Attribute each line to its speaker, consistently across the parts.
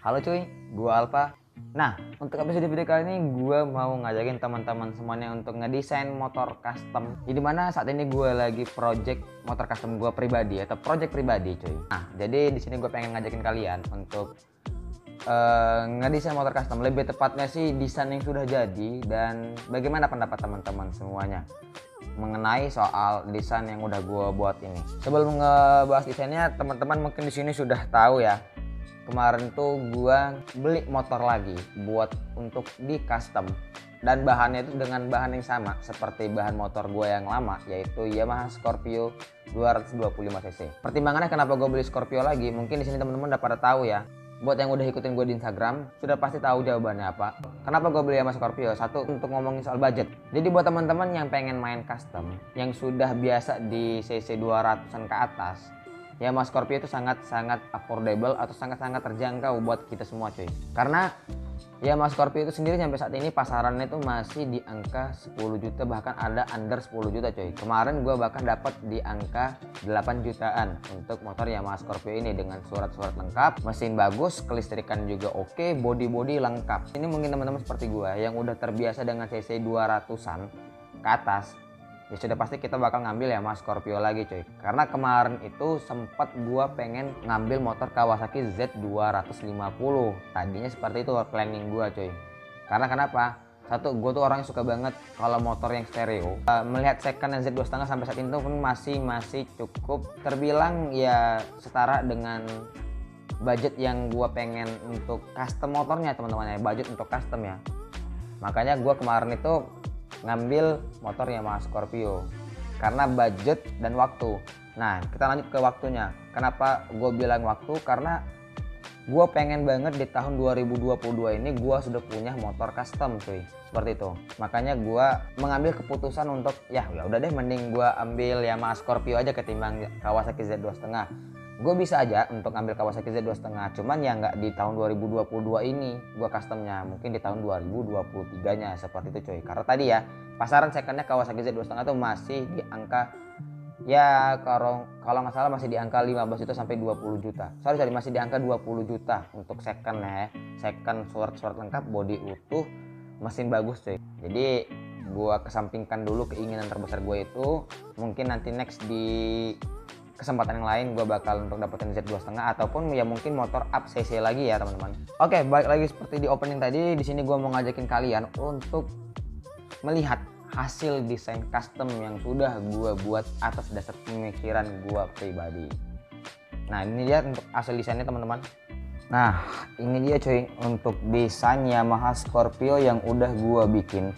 Speaker 1: Halo cuy, gua Alfa. Nah, untuk episode video kali ini gua mau ngajakin teman-teman semuanya untuk ngedesain motor custom. Jadi mana saat ini gua lagi project motor custom gua pribadi atau project pribadi cuy. Nah, jadi di sini gua pengen ngajakin kalian untuk ngedesain motor custom. Lebih tepatnya sih desain yang sudah jadi dan bagaimana pendapat teman-teman semuanya mengenai soal desain yang udah gua buat ini. Sebelum ngebahas desainnya, teman-teman mungkin di sini sudah tahu ya. Kemarin tuh gua beli motor lagi buat untuk di custom dan bahannya itu dengan bahan yang sama seperti bahan motor gua yang lama, yaitu Yamaha Scorpio 225 cc. Pertimbangannya kenapa gue beli Scorpio lagi, mungkin di sini teman-teman udah pada tahu ya. Buat yang udah ikutin gue di Instagram sudah pasti tahu jawabannya apa. Kenapa gue beli Yamaha Scorpio? Satu, untuk ngomongin soal budget. Jadi buat teman-teman yang pengen main custom yang sudah biasa di cc 200-an ke atas, Yamaha Scorpio itu sangat-sangat affordable atau sangat-sangat terjangkau buat kita semua cuy. Karena Yamaha Scorpio itu sendiri sampai saat ini pasarannya itu masih di angka 10 juta, bahkan ada under 10 juta cuy. Kemarin gue bahkan dapat di angka 8 jutaan untuk motor Yamaha Scorpio ini dengan surat-surat lengkap, mesin bagus, kelistrikan juga oke, body lengkap. Ini mungkin teman-teman seperti gue yang udah terbiasa dengan cc 200-an ke atas, ya sudah pasti kita bakal ngambil Yamaha Scorpio lagi cuy. Karena kemarin itu sempat gua pengen ngambil motor Kawasaki Z250. Tadinya seperti itu planning gua cuy. Karena kenapa? Satu, gue tuh orang yang suka banget kalau motor yang stereo. Melihat second yang Z2.5 sampai saat ini tuh pun masih cukup terbilang ya setara dengan budget yang gua pengen untuk custom motornya teman-teman ya, budget untuk custom ya. Makanya gua kemarin itu ngambil motor Yamaha Scorpio karena budget dan waktu. Nah, kita lanjut ke waktunya. Kenapa gue bilang waktu? Karena gue pengen banget di tahun 2022 ini gue sudah punya motor custom cuy, seperti itu. Makanya gue mengambil keputusan untuk ya udah deh, mending gue ambil Yamaha Scorpio aja ketimbang Kawasaki Z2.5. Gue bisa aja untuk ambil Kawasaki Z2.5, cuman ya nggak di tahun 2022 ini gue customnya, mungkin di tahun 2023 nya seperti itu cuy. Karena tadi ya pasaran secondnya Kawasaki Z2.5 tuh masih di angka ya kalau nggak salah masih di angka 15 juta sampai 20 juta. Sorry masih di angka 20 juta untuk second ya. Second surat lengkap, body utuh, mesin bagus cuy. Jadi gue kesampingkan dulu keinginan terbesar gue itu. Mungkin nanti next di kesempatan yang lain gue bakal untuk dapetin Z2.5 ataupun ya mungkin motor up cc lagi ya teman-teman. Oke, balik lagi seperti di opening tadi. Di sini gue mau ngajakin kalian untuk melihat hasil desain custom yang sudah gue buat atas dasar pemikiran gue pribadi. Nah, ini dia untuk hasil desainnya teman-teman. Nah, ini dia cuy untuk desain Yamaha Scorpio yang udah gue bikin.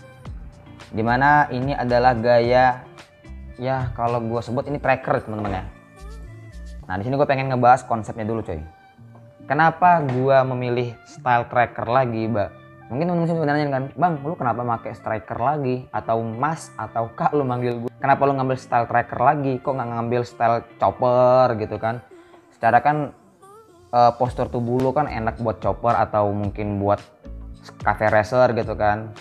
Speaker 1: Dimana ini adalah gaya ya kalau gue sebut ini tracker teman-teman ya. Nah, di sini gue pengen ngebahas konsepnya dulu coy. Kenapa gue memilih style tracker lagi, Mbak? Mungkin teman-teman sebenarnya kan, Bang, lu kenapa pakai striker lagi? Atau Mas, atau Kak lu manggil gue? Kenapa lu ngambil style tracker lagi? Kok nggak ngambil style chopper gitu kan? Secara kan postur tubuh lu kan enak buat chopper atau mungkin buat cafe racer gitu kan.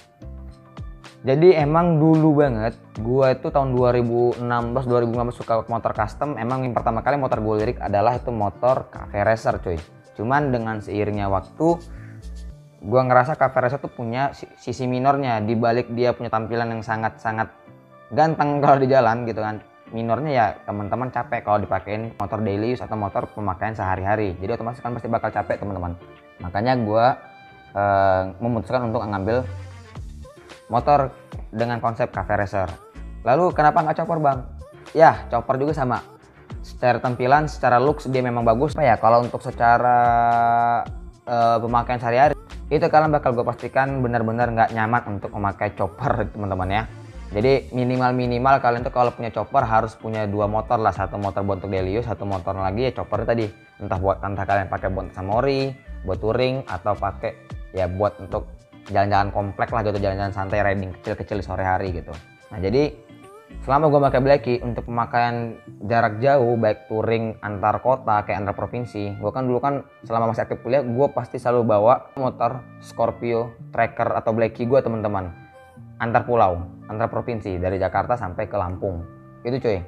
Speaker 1: Jadi emang dulu banget gua itu tahun 2016 suka motor custom. Emang yang pertama kali motor gue lirik adalah itu motor cafe racer cuy. Cuman dengan seiringnya waktu gua ngerasa cafe racer tuh punya sisi minornya, di balik dia punya tampilan yang sangat-sangat ganteng kalau di jalan gitu kan. Minornya ya teman-teman capek kalau dipakein motor daily use atau motor pemakaian sehari-hari. Jadi otomatis kan pasti bakal capek teman-teman. Makanya gua memutuskan untuk ngambil motor dengan konsep cafe racer. Lalu kenapa nggak chopper bang? Ya chopper juga sama. Secara tampilan, secara looks dia memang bagus. Apa ya kalau untuk secara pemakaian sehari-hari itu kalian bakal gue pastikan benar-benar nggak nyaman untuk memakai chopper teman-teman ya. Jadi minimal kalian tuh kalau punya chopper harus punya dua motor lah. Satu motor buat untuk daily use, satu motor lagi ya chopper tadi. Entah kalian pakai buat samori, buat touring, atau pakai ya buat untuk jalan-jalan komplek lah gitu, jalan-jalan santai, riding kecil-kecil di sore hari gitu. Nah jadi selama gue pakai Blacky untuk pemakaian jarak jauh, baik touring antar kota kayak antar provinsi, gue kan dulu kan selama masih aktif kuliah gue pasti selalu bawa motor Scorpio tracker atau Blacky gue teman-teman, antar pulau, antar provinsi dari Jakarta sampai ke Lampung itu cuy.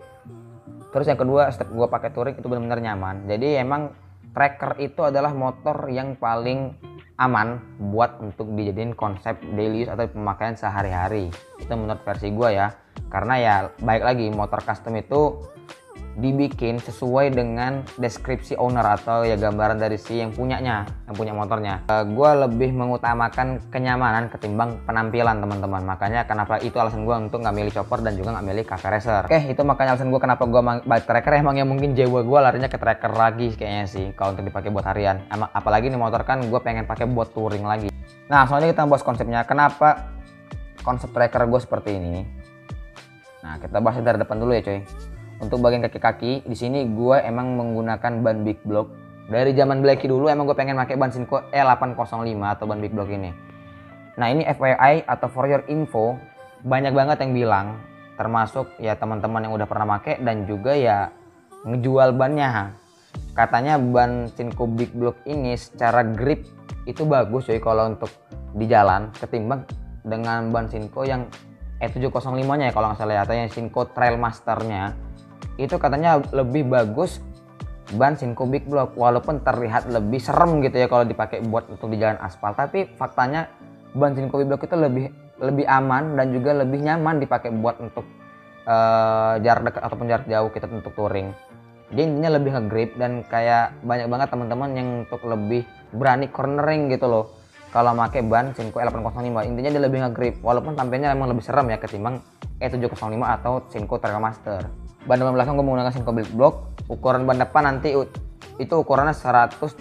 Speaker 1: Terus yang kedua, step gue pakai touring itu benar-benar nyaman. Jadi emang Tracker itu adalah motor yang paling aman buat untuk dijadiin konsep daily use atau pemakaian sehari-hari. Itu menurut versi gue ya. Karena ya baik lagi, motor custom itu dibikin sesuai dengan deskripsi owner atau ya gambaran dari si yang punya motornya. Gue lebih mengutamakan kenyamanan ketimbang penampilan teman-teman. Makanya kenapa itu alasan gue untuk nggak milih chopper dan juga nggak milih cafe racer. Oke, itu makanya alasan gue kenapa gue balik tracker. Emang ya mungkin jiwa gue larinya ke tracker lagi kayaknya sih kalau untuk dipakai buat harian. Apalagi nih motor kan gue pengen pakai buat touring lagi. Nah, soalnya kita bahas konsepnya. Kenapa konsep tracker gue seperti ini? Nah, kita bahas dari depan dulu ya coy. Untuk bagian kaki-kaki, di sini gue emang menggunakan ban big block. Dari zaman Blacky dulu emang gue pengen pakai ban Shinko E805 atau ban big block ini. Nah, ini FYI atau for your info, banyak banget yang bilang, termasuk ya teman-teman yang udah pernah pakai dan juga ya ngejual bannya. Katanya ban Shinko big block ini secara grip itu bagus coy kalau untuk di jalan ketimbang dengan ban Shinko yang E705-nya ya kalau nggak salah ya, atau yang Shinko Trailmaster-nya. Itu katanya lebih bagus ban Shinko big block, walaupun terlihat lebih serem gitu ya kalau dipakai buat untuk di jalan aspal, tapi faktanya ban Shinko big block itu lebih aman dan juga lebih nyaman dipakai buat untuk jarak dekat ataupun jarak jauh kita untuk touring. Dia intinya lebih nge-grip dan kayak banyak banget teman-teman yang untuk lebih berani cornering gitu loh kalau pakai ban Shinko E805. Intinya dia lebih nge-grip walaupun tampilnya memang lebih serem ya ketimbang E705 atau Shinko Trailmaster. Ban depan belakang gue menggunakan Shinko big block. Ukuran ban depan nanti itu ukurannya 130/80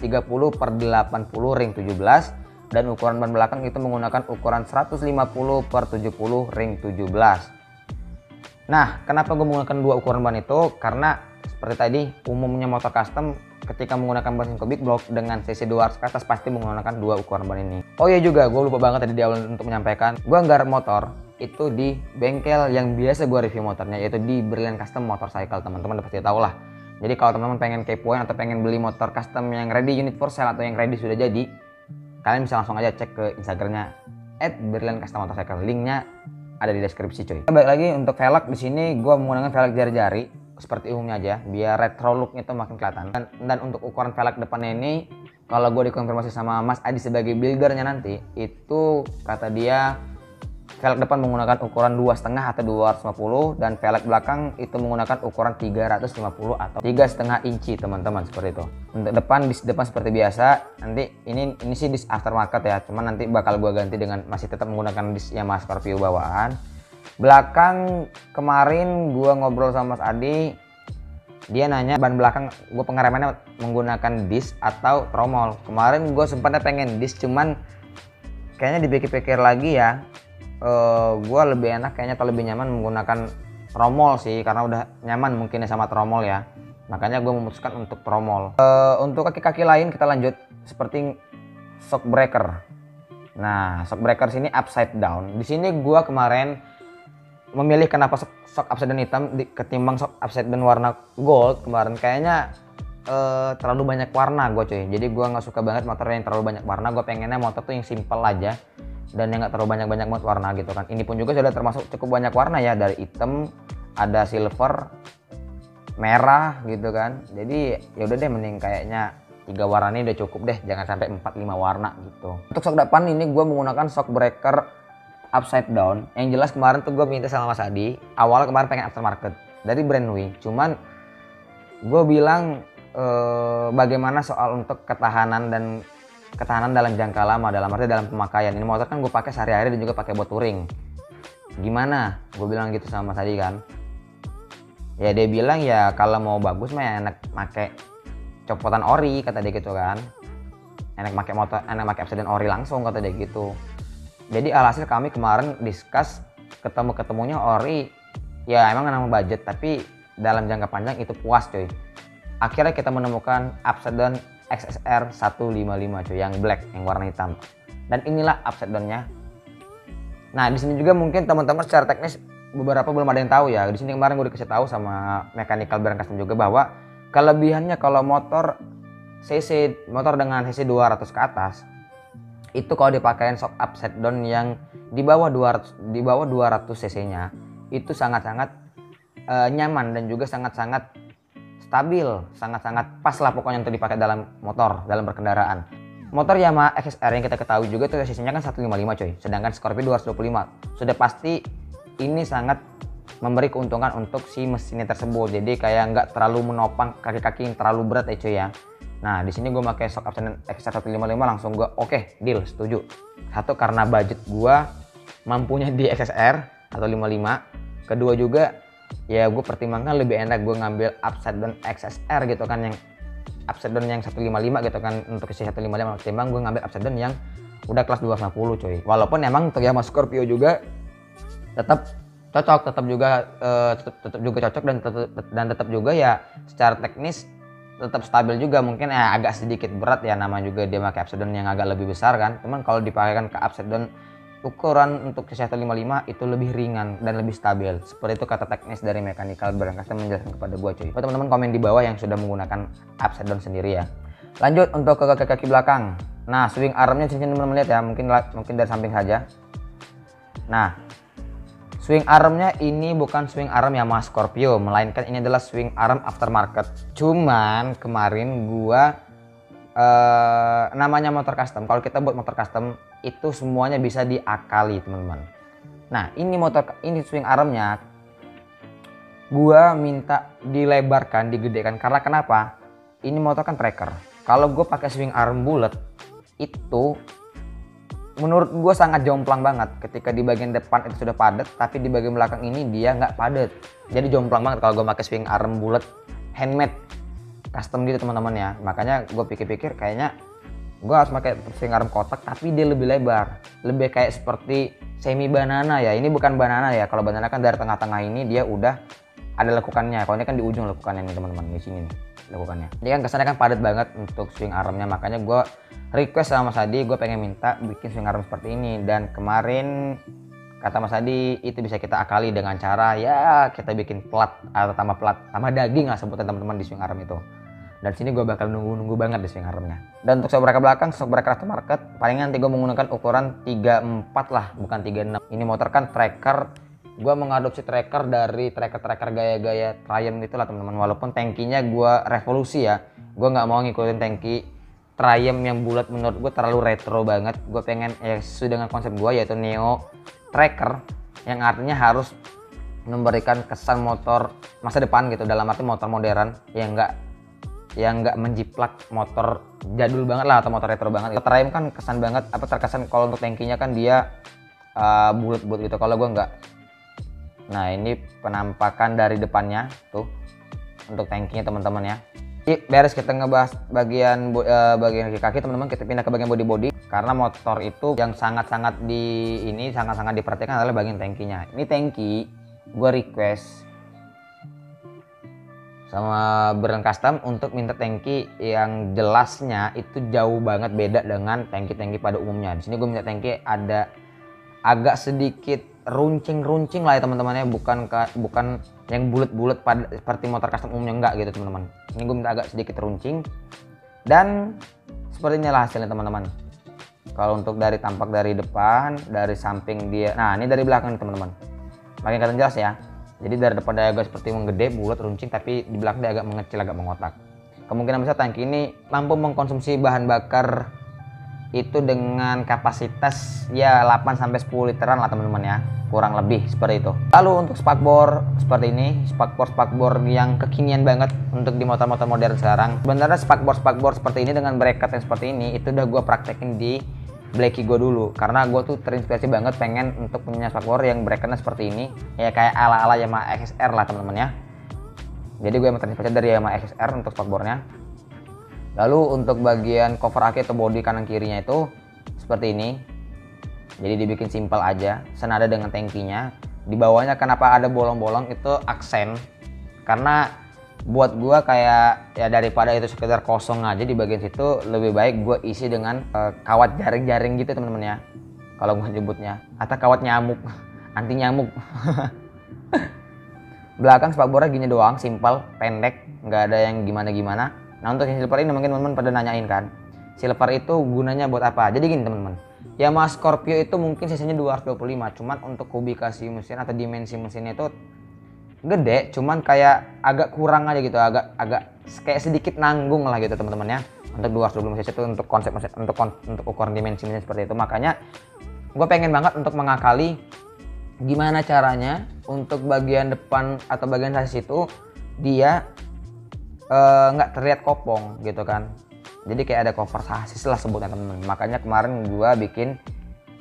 Speaker 1: ring 17, dan ukuran ban belakang itu menggunakan ukuran 150/70 ring 17. Nah, kenapa gue menggunakan dua ukuran ban itu? Karena seperti tadi, umumnya motor custom ketika menggunakan ban Shinko big block dengan cc 200 ke atas pasti menggunakan dua ukuran ban ini. Oh iya juga, gue lupa banget tadi di awal untuk menyampaikan, gue nggarap motor itu di bengkel yang biasa gue review motornya, yaitu di Brilliant Custom Motorcycle. Teman-teman udah pasti tahu lah. Jadi kalau teman-teman pengen kepoin atau pengen beli motor custom yang ready unit for sale atau yang ready sudah jadi, kalian bisa langsung aja cek ke Instagramnya @Brilliant Custom Motorcycle. Linknya ada di deskripsi coy. Baik lagi untuk velg, di sini gue menggunakan velg jari-jari seperti umumnya aja biar retro looknya itu makin kelihatan. Dan untuk ukuran velg depannya ini, kalau gue dikonfirmasi sama Mas Adi sebagai buildernya nanti, itu kata dia velg depan menggunakan ukuran 2,5 atau 250, dan velg belakang itu menggunakan ukuran 350 atau 3,5 inci teman-teman, seperti itu. Untuk depan, dis depan seperti biasa. Nanti ini sih dis aftermarket ya, cuman nanti bakal gue ganti dengan masih tetap menggunakan dis Yamaha Scorpio bawaan. Belakang kemarin gue ngobrol sama Mas Adi, dia nanya ban belakang gue pengeremannya menggunakan dis atau tromol. Kemarin gue sempatnya pengen dis, cuman kayaknya dipikir-pikir lagi ya, gue lebih enak kayaknya atau lebih nyaman menggunakan tromol sih, karena udah nyaman mungkin sama tromol ya. Makanya gue memutuskan untuk tromol. Untuk kaki-kaki lain kita lanjut, seperti shock breaker. Nah, shock breaker sini upside down. Di sini gue kemarin memilih kenapa shock upside down hitam ketimbang shock upside down warna gold. Kemarin kayaknya terlalu banyak warna gue cuy. Jadi gue nggak suka banget motor yang terlalu banyak warna. Gue pengennya motor tuh yang simple aja dan yang nggak terlalu banyak banget warna gitu kan. Ini pun juga sudah termasuk cukup banyak warna ya, dari hitam, ada silver, merah gitu kan. Jadi ya udah deh, mending kayaknya 3 warna ini udah cukup deh, jangan sampai 4-5 warna gitu. Untuk shock depan ini gue menggunakan shock breaker upside down. Yang jelas kemarin tuh gue minta sama Mas Adi, awalnya kemarin pengen aftermarket dari brand Wing, cuman gue bilang bagaimana soal untuk ketahanan dalam jangka lama, dalam arti dalam pemakaian. Ini motor kan gue pakai sehari-hari dan juga pakai buat touring. Gimana? Gue bilang gitu sama Mas Adi kan. Ya dia bilang ya kalau mau bagus mah enak pakai copotan ori, kata dia gitu kan. Enak pakai motor, enak pakai upside down ori langsung, kata dia gitu. Jadi alhasil kami kemarin discuss, ketemunya ori. Ya emang nama budget, tapi dalam jangka panjang itu puas coy. Akhirnya kita menemukan upside down XSR 155 cuy, yang black, yang warna hitam. Dan inilah upside down-nya. Nah, di sini juga mungkin teman-teman secara teknis beberapa belum ada yang tahu ya. Di sini kemarin gue dikasih tahu sama mechanical brand custom juga bahwa kelebihannya kalau motor dengan cc 200 ke atas, itu kalau dipakein shock upside down yang di bawah 200 cc-nya, itu sangat-sangat nyaman dan juga sangat-sangat stabil, sangat-sangat pas lah pokoknya untuk dipakai dalam motor, dalam berkendaraan. Motor Yamaha XSR yang kita ketahui juga itu cc-nya kan 155 coy, sedangkan Scorpio 225. Sudah pasti ini sangat memberi keuntungan untuk si mesinnya tersebut. Jadi kayak nggak terlalu menopang kaki-kaki yang terlalu berat ya coy ya. Nah di sini gue pakai shock absorber XSR 155 langsung gue oke, deal, setuju. Satu karena budget gue mampunya di XSR atau 55. Kedua juga ya gue pertimbangkan lebih enak gue ngambil upside down XSR gitu kan, yang upside down yang 155 gitu kan untuk isi 155, ketimbang gue ngambil upside down yang udah kelas 250 coy. Walaupun emang untuk Yamaha Scorpio juga tetap cocok, tetap juga cocok dan tetap juga ya secara teknis tetap stabil juga. Mungkin agak sedikit berat ya, nama juga dia pakai upside down yang agak lebih besar kan. Cuman kalau dipakaikan ke upside down ukuran untuk cc 155 itu lebih ringan dan lebih stabil. Seperti itu kata teknis dari Mechanical Brand Custom menjelaskan kepada gua coy. Buat teman-teman komen di bawah yang sudah menggunakan upside down sendiri ya. Lanjut untuk ke kaki belakang. Nah, swing armnya sini teman-teman lihat ya, mungkin dari samping saja. Nah, swing armnya ini bukan swing arm Yamaha Scorpio, melainkan ini adalah swing arm aftermarket. Cuman kemarin gua namanya motor custom, kalau kita buat motor custom itu semuanya bisa diakali teman-teman. Nah ini swing armnya gua minta dilebarkan, digedekan, karena kenapa? Ini motor kan tracker. Kalau gue pakai swing arm bulat itu menurut gue sangat jomplang banget. Ketika di bagian depan itu sudah padat, tapi di bagian belakang ini dia nggak padat. Jadi jomplang banget kalau gue pakai swing arm bulat handmade custom gitu teman-teman ya. Makanya gue pikir-pikir kayaknya gue harus pakai swing arm kotak tapi dia lebih lebar, lebih kayak seperti semi banana ya. Ini bukan banana ya, kalau banana kan dari tengah-tengah ini dia udah ada lekukannya. Kalau ini kan di ujung lekukannya nih teman-teman, di sini nih lekukannya. Ini kan kesannya kan padat banget untuk swing armnya. Makanya gue request sama Mas Adi, gue pengen minta bikin swing arm seperti ini. Dan kemarin kata Mas Adi itu bisa kita akali dengan cara ya kita bikin plat atau tambah daging lah sebutan teman-teman di swing arm itu. Dan sini gue bakal nunggu banget di swing armnya. Dan untuk shock breaker belakang, shock breaker aftermarket, paling nanti gue menggunakan ukuran 34 lah, bukan 36. Ini motor kan tracker, gue mengadopsi tracker dari tracker gaya-gaya Triumph itulah teman-teman. Walaupun tankinya gue revolusi ya, gue nggak mau ngikutin tanki Triumph yang bulat, menurut gue terlalu retro banget. Gue pengen ya sesuai dengan konsep gue, yaitu neo tracker, yang artinya harus memberikan kesan motor masa depan gitu, dalam arti motor modern yang nggak menjiplak motor jadul banget lah atau motor retro banget. Triumph kan kesan banget, terkesan kalau untuk tankinya kan dia bulat-bulat gitu, kalau gue nggak. Nah ini penampakan dari depannya tuh untuk tankinya teman-teman ya. Beres kita ngebahas bagian kaki teman-teman, kita pindah ke bagian body. Karena motor itu yang sangat-sangat diperhatikan adalah bagian tankinya. Ini tanki gue request sama brand custom untuk minta tangki yang jelasnya itu jauh banget beda dengan tangki-tangki pada umumnya. Di sini gue minta tangki ada agak sedikit runcing lah ya teman-teman ya, bukan yang bulat-bulat seperti motor custom umumnya, enggak gitu teman-teman. Ini gue minta agak sedikit runcing dan seperti inilah hasilnya teman-teman. Kalau untuk dari tampak dari depan, dari samping dia, nah ini dari belakang teman-teman, makin kelihatan jelas ya. Jadi dari depan dia agak seperti menggede, bulat, runcing, tapi di belakang dia agak mengecil, agak mengotak. Kemungkinan besar tangki ini mampu mengkonsumsi bahan bakar itu dengan kapasitas ya 8-10 literan lah teman-teman ya, kurang lebih seperti itu. Lalu untuk spakbor seperti ini, spakbor yang kekinian banget untuk di motor-motor modern sekarang. Sebenarnya spakbor seperti ini dengan bracket yang seperti ini itu udah gue praktekin di Blacky gue dulu, karena gue tuh terinspirasi banget pengen untuk punya spakbor yang bracketnya seperti ini ya, kayak ala-ala Yamaha XSR lah teman-teman ya. Jadi gue emang terinspirasi dari Yamaha XSR untuk spakbornya. Lalu untuk bagian cover aki atau bodi kanan kirinya itu seperti ini. Jadi dibikin simpel aja, senada dengan tankinya. Di bawahnya kenapa ada bolong-bolong itu aksen, karena buat gua kayak ya daripada itu sekedar kosong aja di bagian situ, lebih baik gua isi dengan kawat jaring-jaring gitu teman-teman ya, kalau gua nyebutnya, atau kawat nyamuk anti nyamuk. Belakang spakbornya gini doang, simpel, pendek, nggak ada yang gimana-gimana. Nah untuk yang silver ini mungkin teman-teman pada nanyain kan, silver itu gunanya buat apa? Jadi gini teman-teman, Yamaha Scorpio itu mungkin cc-nya 225, cuman untuk kubikasi mesin atau dimensi mesinnya itu gede, cuman kayak agak kurang aja gitu, agak kayak sedikit nanggung lah gitu teman-teman ya. Untuk 220 cc itu untuk konsep mesin, untuk ukuran dimensi mesin seperti itu. Makanya gue pengen banget untuk mengakali gimana caranya untuk bagian depan atau bagian sasis itu dia nggak terlihat kopong gitu kan. Jadi kayak ada cover sasis lah sebutnya teman-teman. Makanya kemarin gue bikin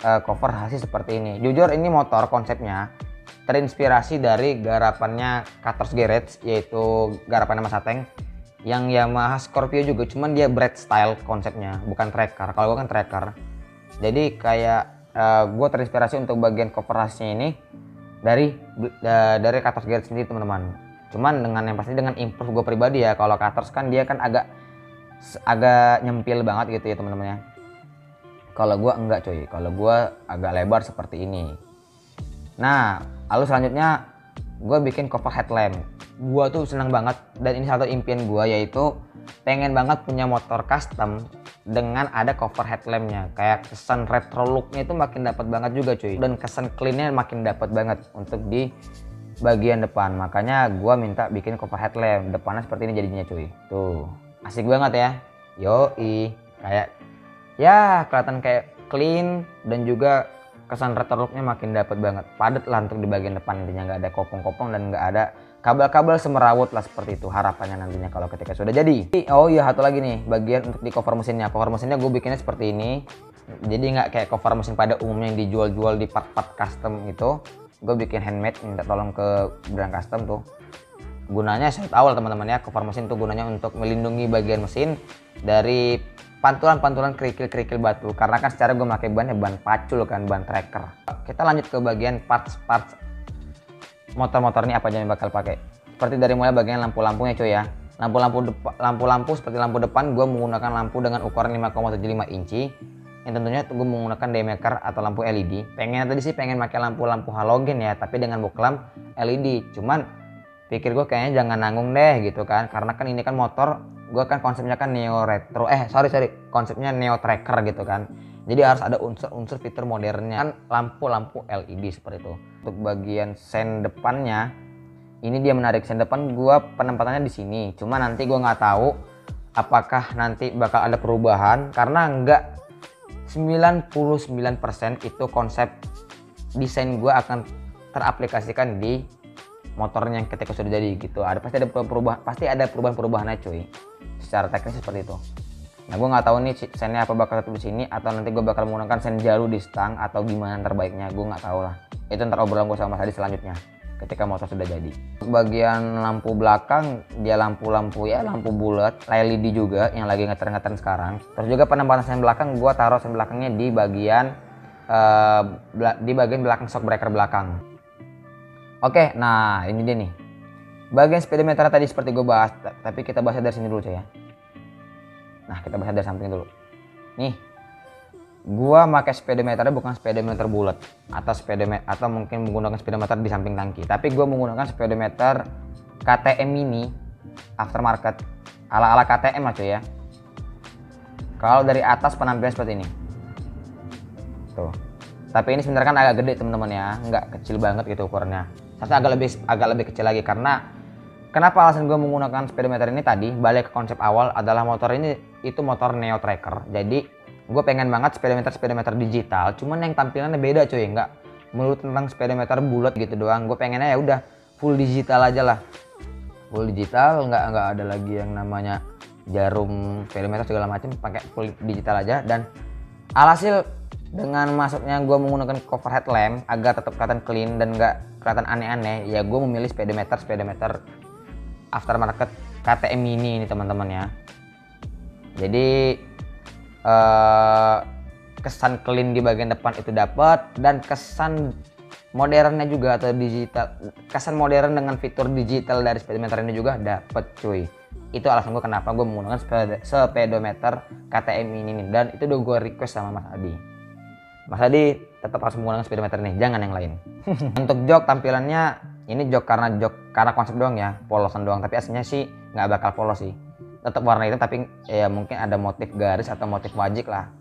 Speaker 1: cover sasis seperti ini. Jujur ini motor konsepnya terinspirasi dari garapannya Cutter's Garage, yaitu garapannya Mas Ateng yang Yamaha Scorpio juga, cuman dia bread style konsepnya, bukan tracker. Kalau gue kan tracker. Jadi kayak gue terinspirasi untuk bagian cover sasisnya ini dari Cutter's Garage sendiri teman-teman. Cuman dengan yang pasti dengan improve gue pribadi ya. Kalau Cutter's kan dia kan agak nyempil banget gitu ya teman-teman ya. Kalau gue enggak cuy, kalau gue agak lebar seperti ini. Nah lalu selanjutnya gue bikin cover headlamp. Gue tuh senang banget, dan ini satu impian gue, yaitu pengen banget punya motor custom dengan ada cover headlampnya. Kayak kesan retro looknya itu makin dapat banget juga cuy, dan kesan cleannya makin dapat banget untuk di bagian depan. Makanya gue minta bikin cover headlamp depannya seperti ini jadinya cuy. Tuh asik banget ya. Yoi, kayak ya kelihatan kayak clean, dan juga kesan retro looknya makin dapat banget. Padat lah untuk di bagian depan, nantinya nggak ada kopong-kopong dan nggak ada kabel-kabel semerawut lah seperti itu harapannya nantinya kalau ketika sudah jadi. Oh iya, satu lagi nih bagian untuk di cover mesinnya. Cover mesinnya gue bikinnya seperti ini. Jadi nggak kayak cover mesin pada umumnya yang dijual-jual di part-part custom itu. Gue bikin handmade, minta tolong ke brand custom tuh. Gunanya saya tahu lah teman-teman ya, cover mesin tuh gunanya untuk melindungi bagian mesin dari pantulan-pantulan kerikil-kerikil batu. Karena kan secara gue pakai ban pacul kan, ban tracker. Kita lanjut ke bagian parts motor-motor ini apa aja yang bakal pakai. Seperti dari mulai bagian lampu-lampunya cuy ya. Lampu-lampu seperti lampu depan gue menggunakan lampu dengan ukuran 5,75 inci. Yang tentunya gue menggunakan daymaker atau lampu LED. Pengen tadi sih pengen pakai lampu-lampu halogen ya, tapi dengan bohlam LED. Cuman pikir gue kayaknya jangan nanggung deh gitu kan, karena kan ini kan motor gue kan konsepnya kan neo retro, konsepnya neo tracker gitu kan. Jadi harus ada unsur-unsur fitur modernnya kan, lampu-lampu LED seperti itu. Untuk bagian sen depannya ini dia menarik, sen depan gue penempatannya di sini. Cuma nanti gue nggak tahu apakah nanti bakal ada perubahan, karena nggak 99% itu konsep desain gue akan teraplikasikan di motornya yang ketika sudah jadi gitu. Pasti ada perubahan-perubahannya cuy, secara teknis seperti itu. Nah gue nggak tahu nih sennya apa bakal tetap di sini atau nanti gue bakal menggunakan sen jalu di stang atau gimana terbaiknya, gue nggak tahu lah. Itu ntar obrolan gue sama Mas Adi selanjutnya ketika motor sudah jadi. Bagian lampu belakang dia lampu-lampu ya, lampu bulat LED juga yang lagi ngetren-ngetren sekarang. Terus juga penempatan sen belakang, gue taruh sen belakangnya di bagian belakang shock breaker belakang. Oke, nah ini dia nih bagian speedometer tadi seperti gue bahas, tapi kita bahas dari sini dulu cuy ya. Nah kita bahas dari samping dulu. Nih, gua pakai speedometernya bukan speedometer bulat atau mungkin menggunakan speedometer di samping tangki, tapi gua menggunakan speedometer KTM mini aftermarket ala KTM lah cuy ya. Kalau dari atas penampilan seperti ini tuh, tapi ini sebenarnya kan agak gede teman-teman ya, nggak kecil banget gitu ukurannya. Seharusnya agak lebih kecil lagi, karena kenapa alasan gue menggunakan speedometer ini tadi, balik ke konsep awal adalah motor ini itu motor neo tracker. Jadi gue pengen banget speedometer digital, cuman yang tampilannya beda cuy, nggak melulu tentang speedometer bulat gitu doang. Gue pengennya ya udah full digital aja lah, full digital, nggak ada lagi yang namanya jarum speedometer segala macam, pakai full digital aja. Dan alhasil dengan masuknya gue menggunakan cover headlamp agar tetap kelihatan clean dan nggak kelihatan aneh-aneh, ya gue memilih speedometer aftermarket KTM mini ini teman-teman ya. Jadi kesan clean di bagian depan itu dapat, dan kesan modernnya juga atau digital, kesan modern dengan fitur digital dari speedometer ini juga dapat cuy. Itu alasan gue kenapa gue menggunakan speedometer KTM ini nih, dan itu udah gue request sama Mas Adi. Mas Adi tetap harus menggunakan speedometer ini, jangan yang lain. Untuk jok tampilannya ini jok karena konsep doang ya, polosan doang, tapi aslinya sih nggak bakal polos sih. Tetap warna hitam, tapi ya mungkin ada motif garis atau motif wajik lah.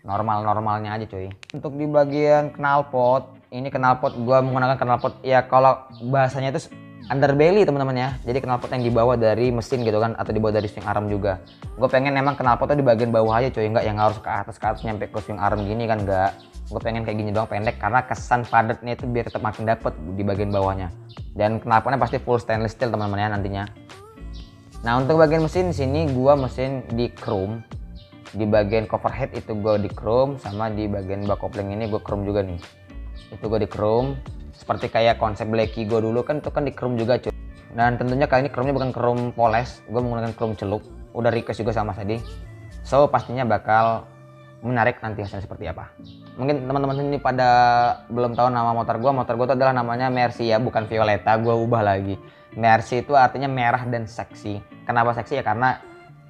Speaker 1: Normalnya aja cuy. Untuk di bagian knalpot, ini knalpot gue menggunakan knalpot ya, kalau bahasanya itu underbelly teman-teman ya. Jadi knalpot yang dibawa dari mesin gitu kan, atau dibawa dari swing arm juga. Gue pengen emang knalpotnya di bagian bawah aja coy, nggak yang harus ke atas nyampe ke swing arm gini kan, nggak. Gue pengen kayak gini doang pendek, karena kesan padatnya itu biar tetap makin dapet di bagian bawahnya. Dan knalpotnya pasti full stainless steel teman-teman ya nantinya. Nah untuk bagian mesin sini gue mesin di chrome. Di bagian cover head itu gue di chrome, sama di bagian bak kopling ini gue chrome juga nih. Itu gue di chrome. Seperti kayak konsep Blacky gue dulu kan, itu kan di chrome juga cuy. Dan tentunya kali ini chrome-nya bukan chrome poles, gue menggunakan chrome celup. Udah request juga sama Sadi. So pastinya bakal menarik nanti hasilnya seperti apa. Mungkin teman-teman ini pada belum tahu nama motor gue itu adalah namanya Mercy ya, bukan Violeta, gue ubah lagi. Mercy itu artinya merah dan seksi. Kenapa seksi ya? Karena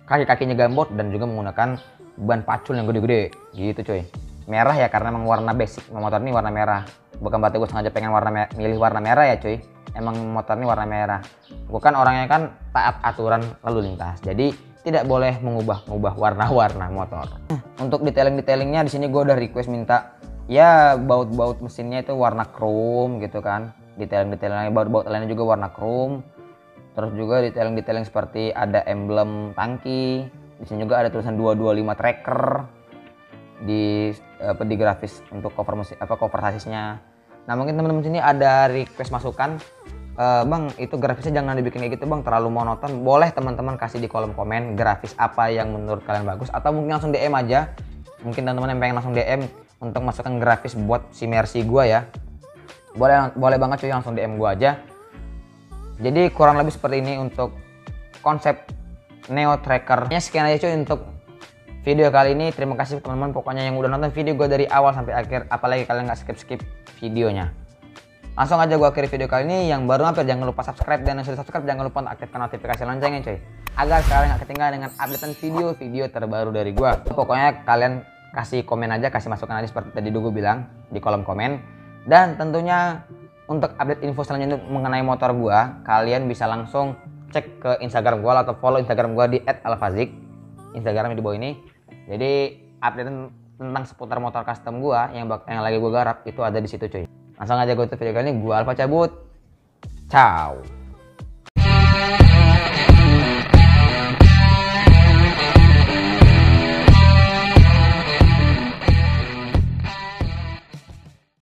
Speaker 1: kaki-kakinya gambot dan juga menggunakan ban pacul yang gede-gede gitu cuy. Merah ya karena emang warna basic motor ini warna merah. Bukan berarti gue sengaja pengen milih warna merah ya cuy. Emang motor ini warna merah. Gue kan orangnya kan taat aturan lalu lintas. Jadi tidak boleh mengubah warna-warna motor. Untuk detailing-detailingnya di sini gue udah request minta ya baut-baut mesinnya itu warna chrome gitu kan. Detailing-detailingnya baut-baut lainnya juga warna chrome. Terus juga detailing-detailing seperti ada emblem tangki. Di sini juga ada tulisan 225 tracker di grafis untuk cover mesin, cover sasisnya. Nah mungkin teman-teman sini ada request masukan, bang itu grafisnya jangan dibikin kayak gitu bang, terlalu monoton. Boleh teman-teman kasih di kolom komen grafis apa yang menurut kalian bagus, atau mungkin langsung DM aja. Mungkin teman-teman yang pengen langsung DM untuk masukkan grafis buat si Mercy gua ya, boleh banget cuy, langsung DM gua aja. Jadi kurang lebih seperti ini untuk konsep Neo Tracker. Ya sekian aja cuy untuk video kali ini. Terima kasih teman-teman pokoknya yang udah nonton video gue dari awal sampai akhir. Apalagi kalian nggak skip videonya. Langsung aja gue akhiri video kali ini. Yang baru mampir jangan lupa subscribe, dan yang sudah subscribe jangan lupa untuk aktifkan notifikasi loncengnya cuy, agar kalian nggak ketinggalan dengan updatean video terbaru dari gue. Pokoknya kalian kasih komen aja, kasih masukan aja seperti tadi gue bilang di kolom komen. Dan tentunya untuk update info selanjutnya mengenai motor gua, kalian bisa langsung cek ke Instagram gua atau follow Instagram gua di @alfazik. Instagramnya di bawah ini. Jadi update tentang seputar motor custom gua yang lagi gua garap itu ada di situ cuy. Langsung aja gua tutup video kali ini. Gua Alfa cabut. Ciao.